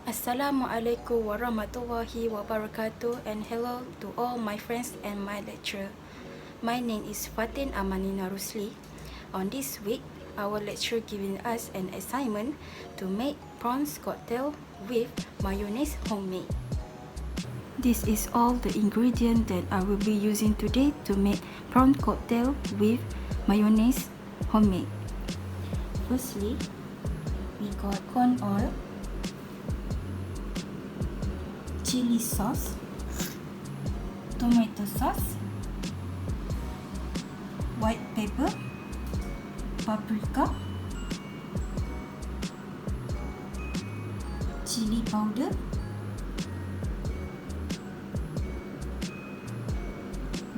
Assalamualaikum warahmatullahi wabarakatuh, and hello to all my friends and my lecturer. My name is Fatin Amanina Rusli. On this week, our lecturer giving us an assignment to make prawns cocktail with mayonnaise homemade. This is all the ingredients that I will be using today to make prawn cocktail with mayonnaise homemade. Firstly, we got corn oil, chili sauce, tomato sauce, white pepper, paprika, chili powder,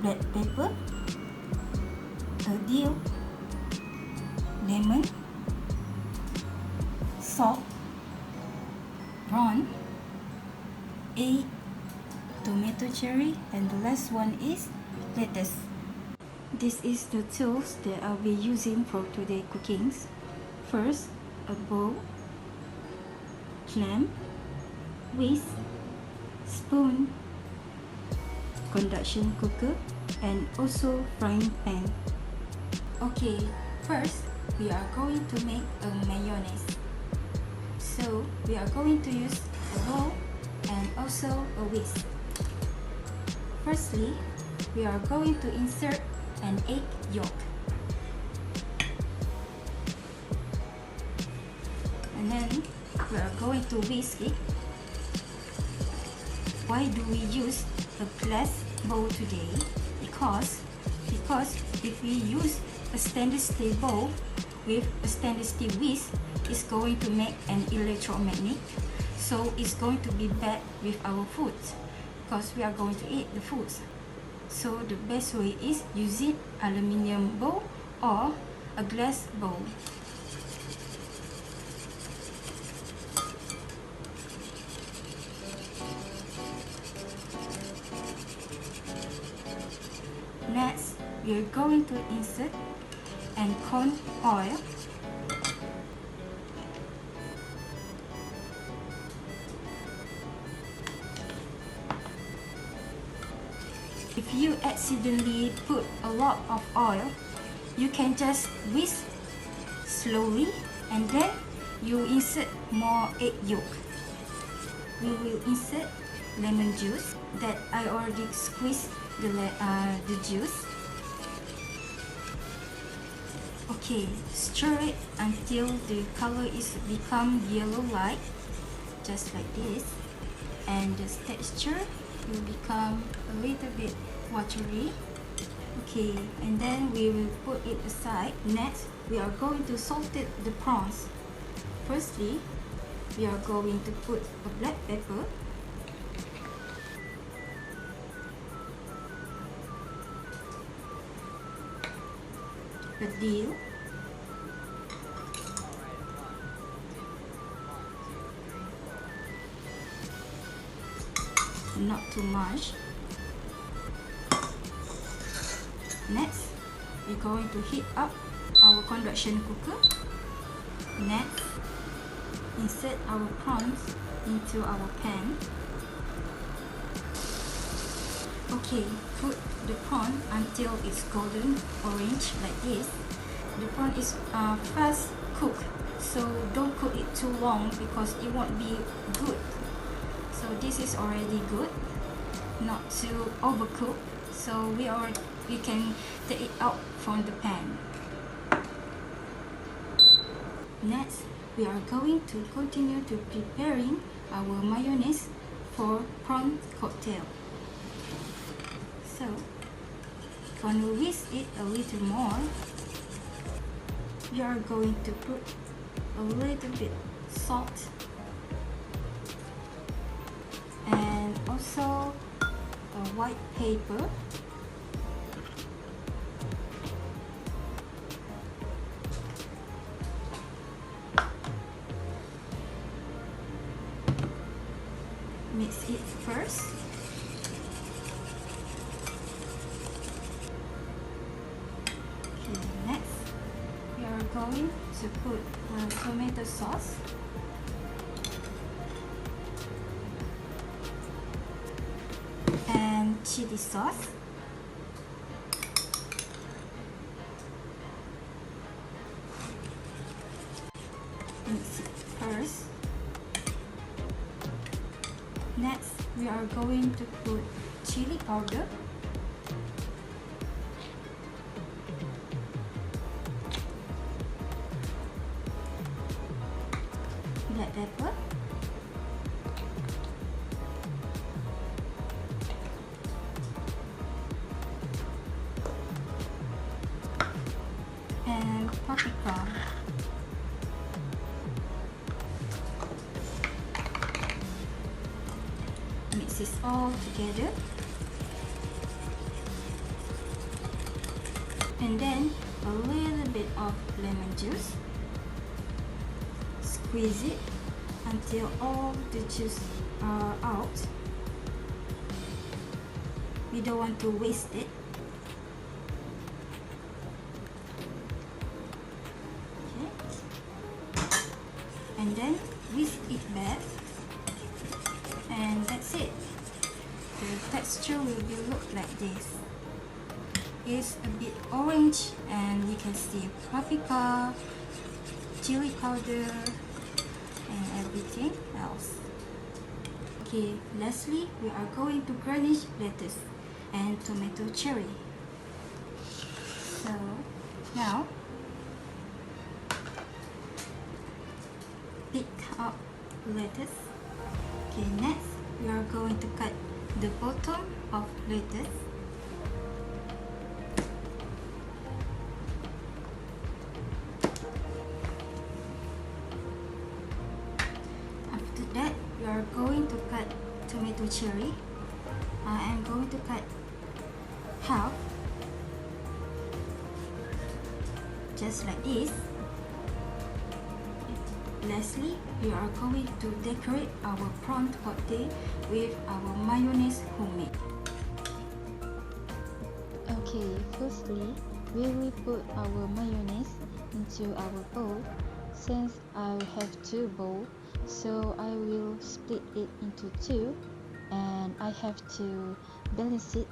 black pepper, a dill, lemon, salt, prawn, egg, tomato cherry, and the last one is lettuce. This is the tools that I'll be using for today cookings. First, a bowl, clamp, whisk, spoon, conduction cooker, and also frying pan. Okay, first we are going to make a mayonnaise. So we are going to use a bowl and also a whisk. Firstly, we are going to insert an egg yolk. And then we are going to whisk it. Why do we use a glass bowl today? Because if we use a stainless steel bowl with a stainless steel whisk, it's going to make an electromagnet. So it's going to be bad with our food because we are going to eat the foods. So the best way is using aluminium bowl or a glass bowl. Next, we are going to insert and corn oil, if you accidentally put a lot of oil, you can just whisk slowly and then you insert more egg yolk. We will insert lemon juice that I already squeezed the juice. Okay, stir it until the color is become yellow light, just like this, and the texture will become a little bit watery. Okay, and then we will put it aside. Next, we are going to saute the prawns. Firstly, we are going to put a black pepper, a dill, not too much. Next, we're going to heat up our conduction cooker. Next, insert our prawns into our pan. Okay, put the prawn until it's golden orange like this. The prawn is fast cooked, so don't cook it too long because it won't be good. So this is already good, not too overcooked. So we can take it out from the pan. Next, we are going to continue to preparing our mayonnaise for prawn cocktail. So, when we whisk it a little more, we are going to put a little bit salt and also a white pepper, mix it first. Okay, next we are going to put tomato sauce, chili sauce. Mix it first. Next, we are going to put chili powder, black pepper, and paprika. Mix this all together, and then a little bit of lemon juice. Squeeze it until all the juice are out. We don't want to waste it. Okay. And then whisk it back, and that's it. The texture will be look like this. It's a bit orange, and you can see paprika, chili powder, and everything else. Okay, lastly, we are going to garnish lettuce and tomato cherry. So now pick up lettuce. Okay, next we are going to cut the bottom of lettuce. After that, we are going to cut tomato cherry. I am going to cut half, just like this. Lastly, we are going to decorate our prawn cocktail with our mayonnaise homemade. Okay, firstly, we will put our mayonnaise into our bowl. Since I have two bowls, so I will split it into two, and I have to balance it,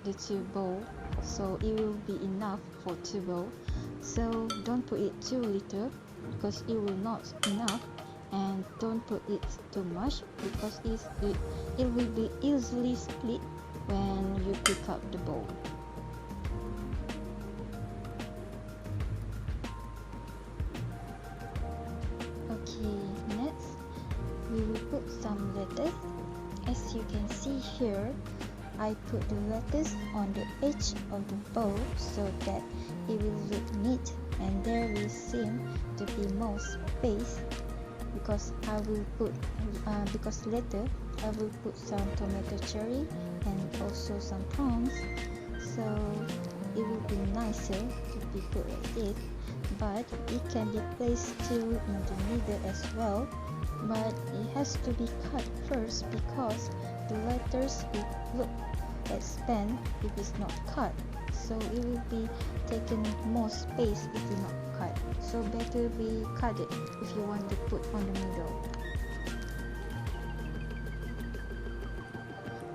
the two bowls, so it will be enough for two bowls. So don't put it too little because it will not enough, and don't put it too much because it will be easily split when you pick up the bowl. Okay, next we will put some lettuce. As you can see here, I put the lettuce on the edge of the bowl so that it will look neat, and there will seem to be more space because I will put because later I will put some tomato cherry and also some prawns, so it will be nicer to be put like this. But it can be placed too in the middle as well, but it has to be cut first because the letters will look expand if it's not cut, so it will be taking more space if it's not cut, so better we cut it if you want to put on the middle.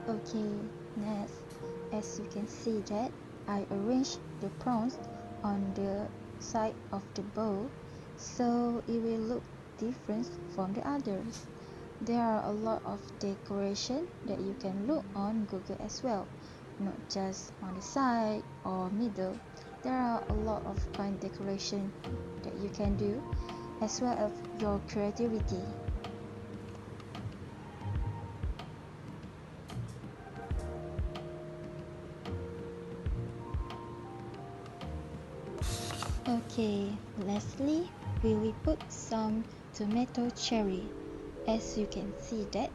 Okay, next, as you can see that I arranged the prawns on the side of the bowl, so it will look different from the others. There are a lot of decoration that you can look on Google as well, not just on the side or middle. There are a lot of kind decoration that you can do, as well as your creativity. Okay, lastly, we will put some tomato cherry. As you can see that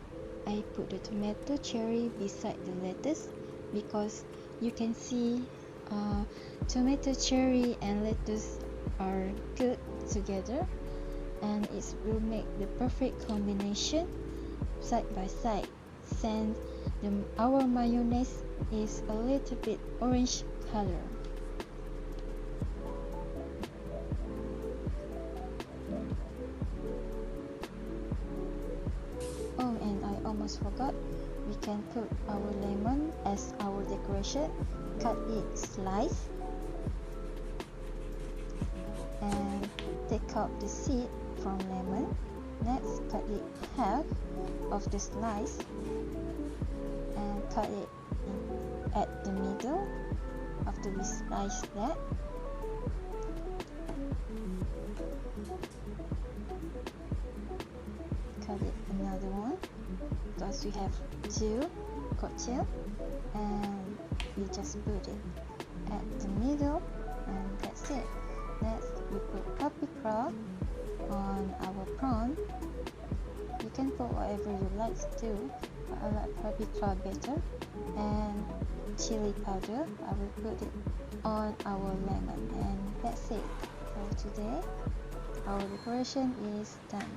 I put the tomato cherry beside the lettuce because you can see tomato cherry and lettuce are good together, and it will make the perfect combination side by side, since our mayonnaise is a little bit orange color. Oh, and I almost forgot, we can put our lemon as our decoration. Cut it slice and take out the seed from lemon. Next, cut it half of the slice and cut it at the middle after we slice that. Cut it another one because we have 2 cocktail, and we just put it at the middle, and that's it. Next, we put paprika on our prawn. You can put whatever you like to, but I like paprika better. And chili powder, I will put it on our lemon, and that's it for today. Our decoration is done.